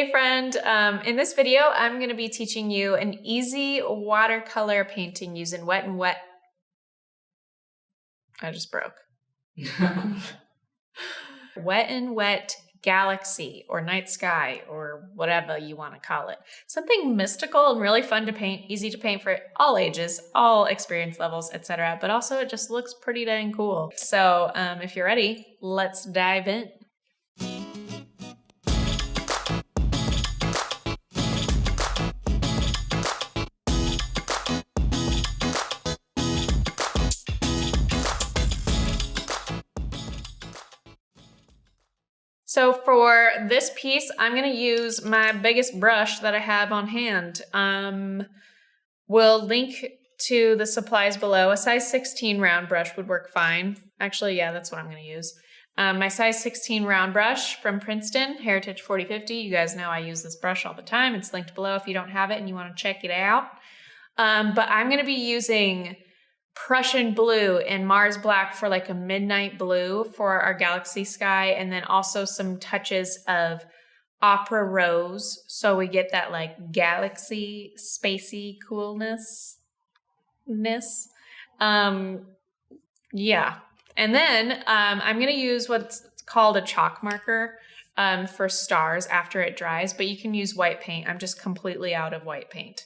Hey friend, in this video, I'm going to be teaching you an easy watercolor painting using wet and wet. I just broke. Wet and wet galaxy or night sky or whatever you want to call it. Something mystical and really fun to paint, easy to paint for all ages, all experience levels, etc. But also it just looks pretty dang cool. So if you're ready, let's dive in. So for this piece, I'm going to use my biggest brush that I have on hand. We'll link to the supplies below. A size 16 round brush would work fine. Actually, yeah, that's what I'm going to use. My size 16 round brush from Princeton, Heritage 4050. You guys know I use this brush all the time. It's linked below if you don't have it and you want to check it out. But I'm going to be using Prussian blue and Mars black for like a midnight blue for our galaxy sky, and then also some touches of opera rose, so we get that like galaxy spacey coolness. Yeah, and then I'm gonna use what's called a chalk marker for stars after it dries, but you can use white paint. I'm just completely out of white paint.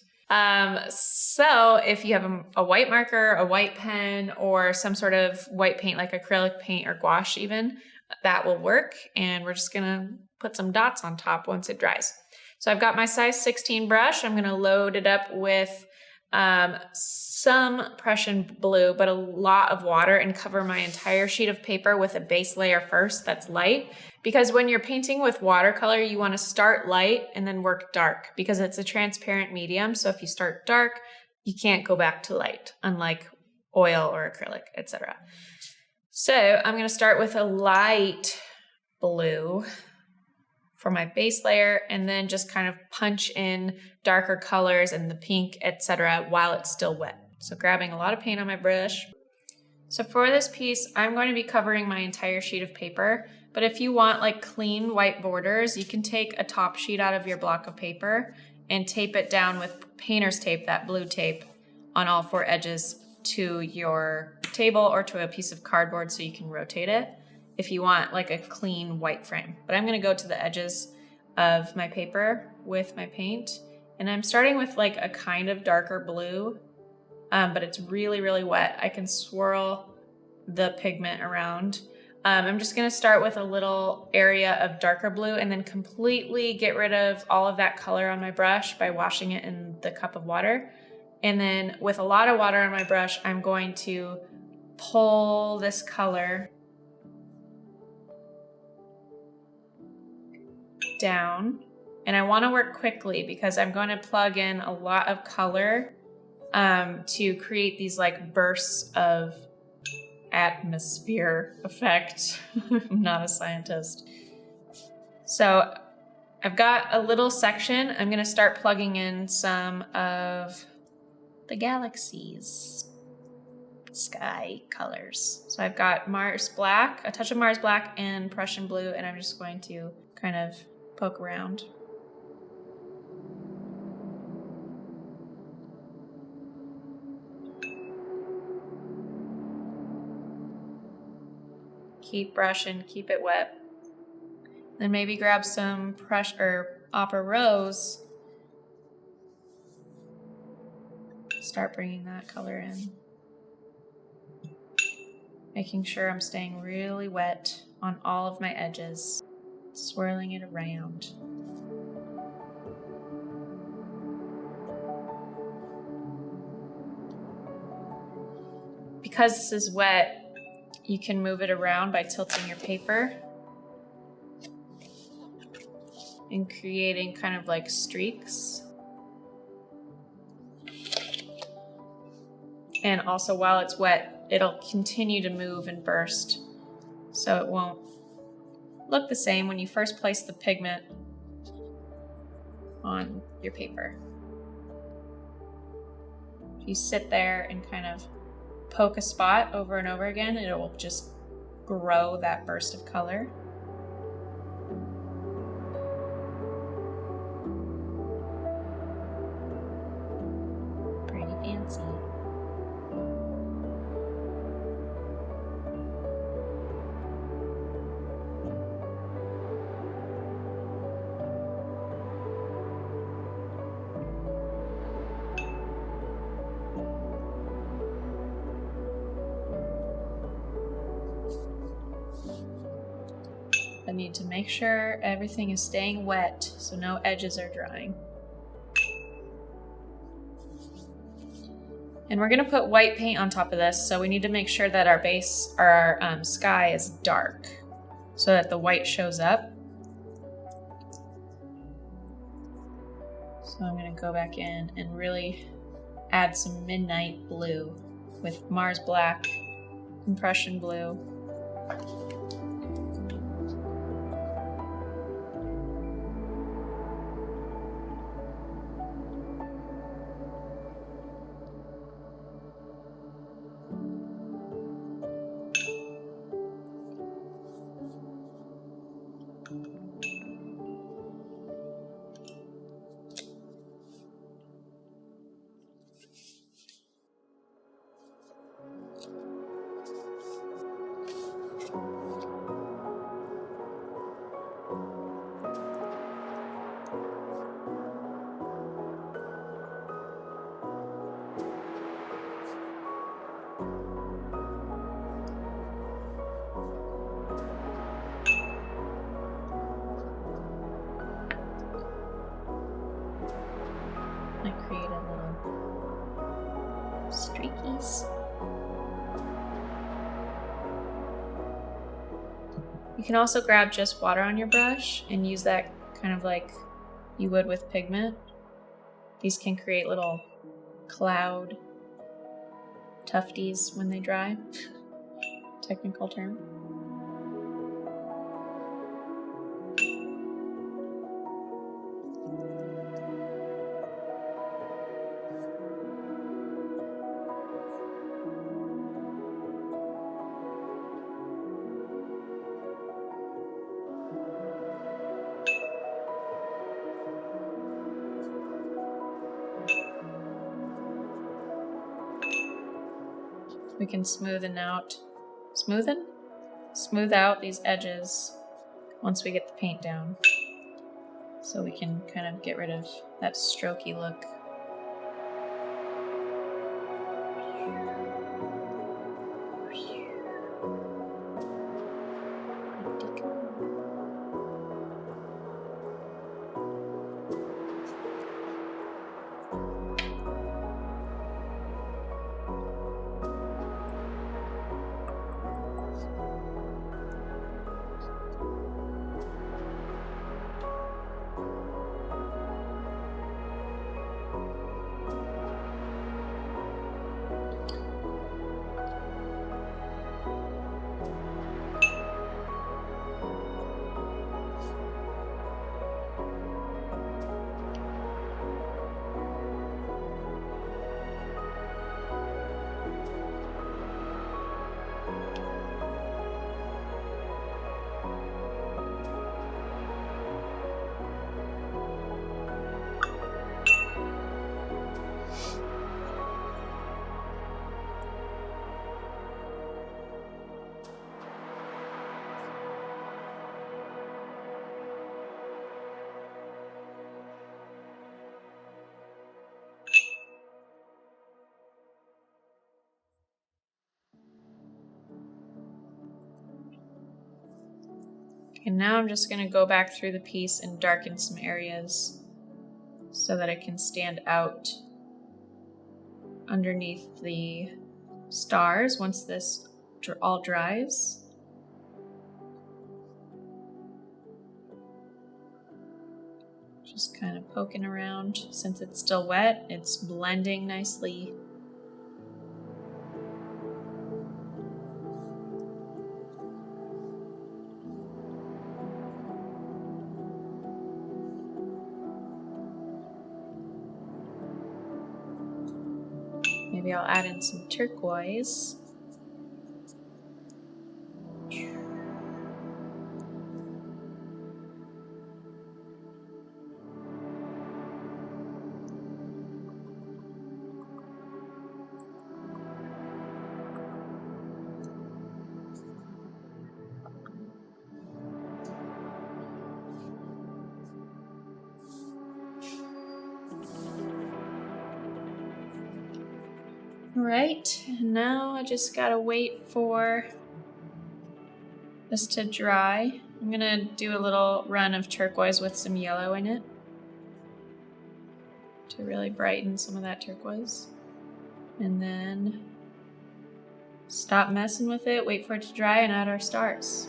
So if you have a white marker, a white pen, or some sort of white paint like acrylic paint or gouache even, that will work. And we're just gonna put some dots on top once it dries. So I've got my size 16 brush. I'm gonna load it up with some Prussian blue, but a lot of water, and cover my entire sheet of paper with a base layer first that's light. Because when you're painting with watercolor, you want to start light and then work dark, because it's a transparent medium. So if you start dark, you can't go back to light, unlike oil or acrylic, etc. So I'm going to start with a light blue for my base layer, and then just kind of punch in darker colors and the pink, etc. while it's still wet. So grabbing a lot of paint on my brush. So for this piece, I'm going to be covering my entire sheet of paper, but if you want like clean white borders, you can take a top sheet out of your block of paper and tape it down with painter's tape, that blue tape, on all four edges to your table or to a piece of cardboard so you can rotate it if you want like a clean white frame. But I'm gonna go to the edges of my paper with my paint, and I'm starting with like a kind of darker blue, but it's really, really wet. I can swirl the pigment around. I'm just gonna start with a little area of darker blue and then completely get rid of all of that color on my brush by washing it in the cup of water. And then with a lot of water on my brush, I'm going to pull this color down. And I wanna work quickly because I'm going to plug in a lot of color to create these like bursts of atmosphere effect. I'm not a scientist. So I've got a little section. I'm going to start plugging in some of the galaxy's sky colors. So I've got Mars black, a touch of Mars black and Prussian blue, and I'm just going to kind of poke around. Keep brushing, keep it wet. Then maybe grab some opera rose. Start bringing that color in. Making sure I'm staying really wet on all of my edges. Swirling it around. Because this is wet, you can move it around by tilting your paper and creating kind of like streaks. And also while it's wet, it'll continue to move and burst, so it won't look the same when you first place the pigment on your paper. If you sit there and kind of poke a spot over and over again, it will just grow that burst of color. but need to make sure everything is staying wet so no edges are drying. And we're gonna put white paint on top of this, so we need to make sure that our base, or our sky is dark so that the white shows up. So I'm gonna go back in and really add some midnight blue with Mars Black, Impression Blue. I create a little streakies. You can also grab just water on your brush and use that kind of like you would with pigment. These can create little cloud tufties when they dry. Technical term. We can smooth out these edges once we get the paint down. So we can kind of get rid of that strokey look. And now I'm just going to go back through the piece and darken some areas so that it can stand out underneath the stars once this all dries. Just kind of poking around. Since it's still wet, it's blending nicely. Maybe I'll add in some turquoise. Right, now I just gotta wait for this to dry. I'm gonna do a little run of turquoise with some yellow in it to really brighten some of that turquoise. And then stop messing with it, wait for it to dry, and add our stars.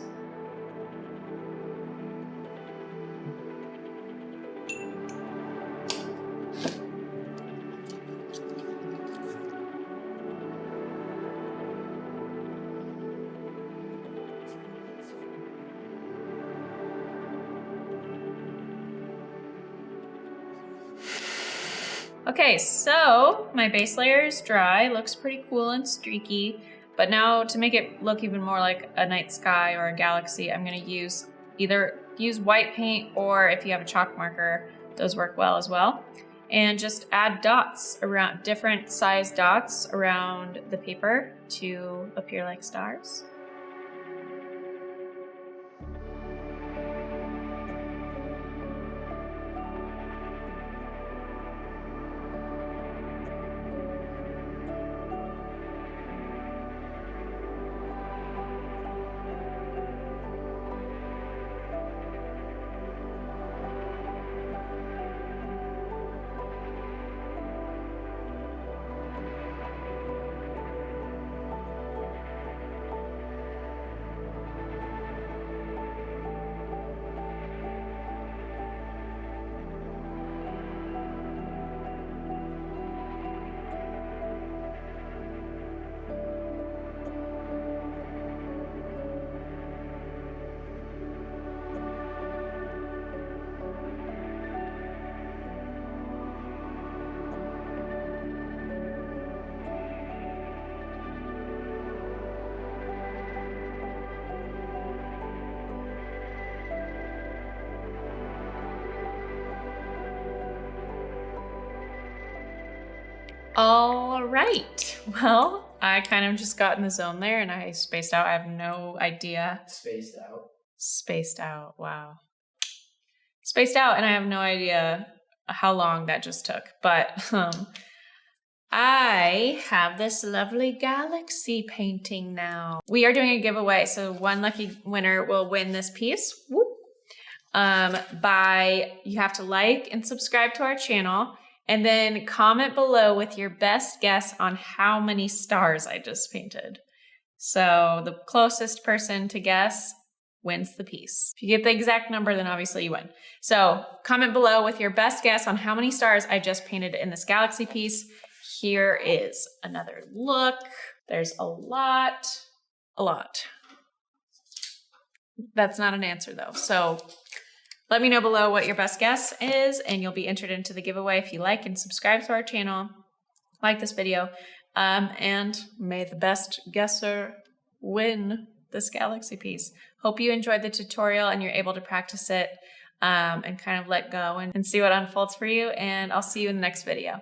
Okay, so my base layer is dry, looks pretty cool and streaky, but now to make it look even more like a night sky or a galaxy, I'm gonna use white paint, or if you have a chalk marker, those work well as well. And just add dots around, different size dots around the paper to appear like stars. All right, well, I kind of just got in the zone there and I spaced out. I have no idea. Spaced out, wow. Spaced out, and I have no idea how long that just took. But I have this lovely galaxy painting now. We are doing a giveaway, so one lucky winner will win this piece. Whoop. You have to like and subscribe to our channel, and then comment below with your best guess on how many stars I just painted. So the closest person to guess wins the piece. If you get the exact number, then obviously you win. So comment below with your best guess on how many stars I just painted in this galaxy piece. Here is another look. There's a lot. That's not an answer though. So let me know below what your best guess is, and you'll be entered into the giveaway if you like and subscribe to our channel, like this video, and may the best guesser win this galaxy piece. Hope you enjoyed the tutorial and you're able to practice it and kind of let go and see what unfolds for you, and I'll see you in the next video.